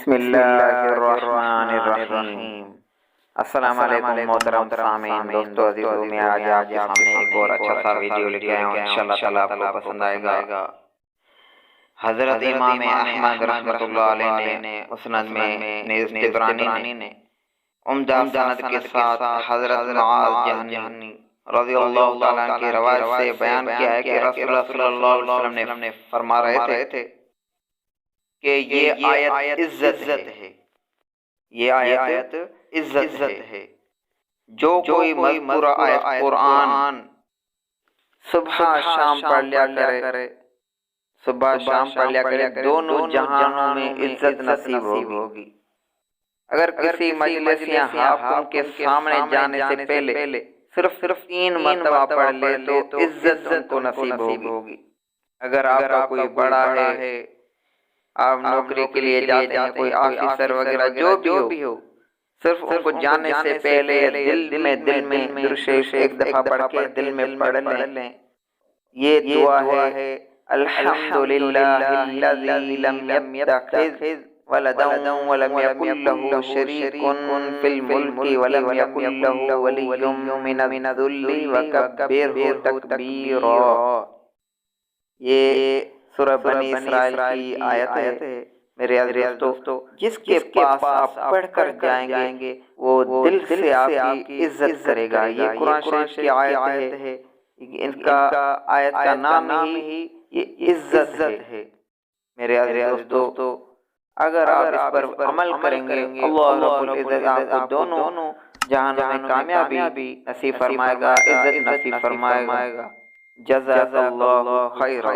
बिस्मिल्लाहिर्रहमानिर्रहीम। अस्सलाम वालेकुम मोहतरम सामीन, दोस्तों अज़ीज़ों, मैं आज आपके सामने एक और अच्छा सा वीडियो लेके आया हूँ। इंशाअल्लाह ताला आपको पसंद आएगा। हज़रत इमाम अहमद रहमतुल्लाह अलैह ने मुस्नद में तिबरानी ने उम्दा सनद के साथ हज़रत मुआज़ जहनी रज़ियल्लाहु ताला अन्हु की रवायत से बयान किया है कि रसूलुल्लाह सल्लल्लाहु अलैहि वसल्लम ने फरमा रहे थे कि ये आयत इज्जत है, ये आयत इज्जत है। जो कोई मज़कूरा आयत कुरान सुबह शाम पढ़ लिया करे, सुबह शाम पढ़ लिया करे, दोनों जहानों में इज्जत नसीब होगी। अगर किसी मजलिस या हाकिम के सामने जाने से पहले सिर्फ 3 मरतबा पढ़ ले तो इज्जत उनको नसीब होगी। अगर आपका कोई बड़ा है, आप नौकरी के लिए जाते हैं, कोई ऑफिसर वगैरह जो भी हो, सिर्फ उनको जाने से पहले दिल में दुरूद एक दफा पढ़ के दिल में पढ़ लें। ये दुआ है, अल्हम्दुलिल्लाहिल्लज़ी लम यत्तखिज़ वलदन वलम यकुल लहू शरीकुन फिल मुल्की वलम यकुल लहू वलिय्युम मिनज़-ज़ुल्ली वकब्बिरहु तकबीरा। ये सूरह बनी इसराइल की आयत है। मेरे अज़ीज़ दोस्तों, जिसके पास आप पढ़कर जाएंगे वो दिल से आपकी इज्जत करेगा। ये कुरान शरीफ की आयत है। इनका आयत का नाम ही ये इज्जत है। मेरे अज़ीज़ दोस्तों, अगर आप इस पर अमल करेंगे, अल्लाह रब्बुल इज़्ज़त आपको दोनों जहानों में कामयाबी नसीब फरमाएगा, इज्जत नसीब फरमाएगा। जज़ाकल्लाहु खैरा।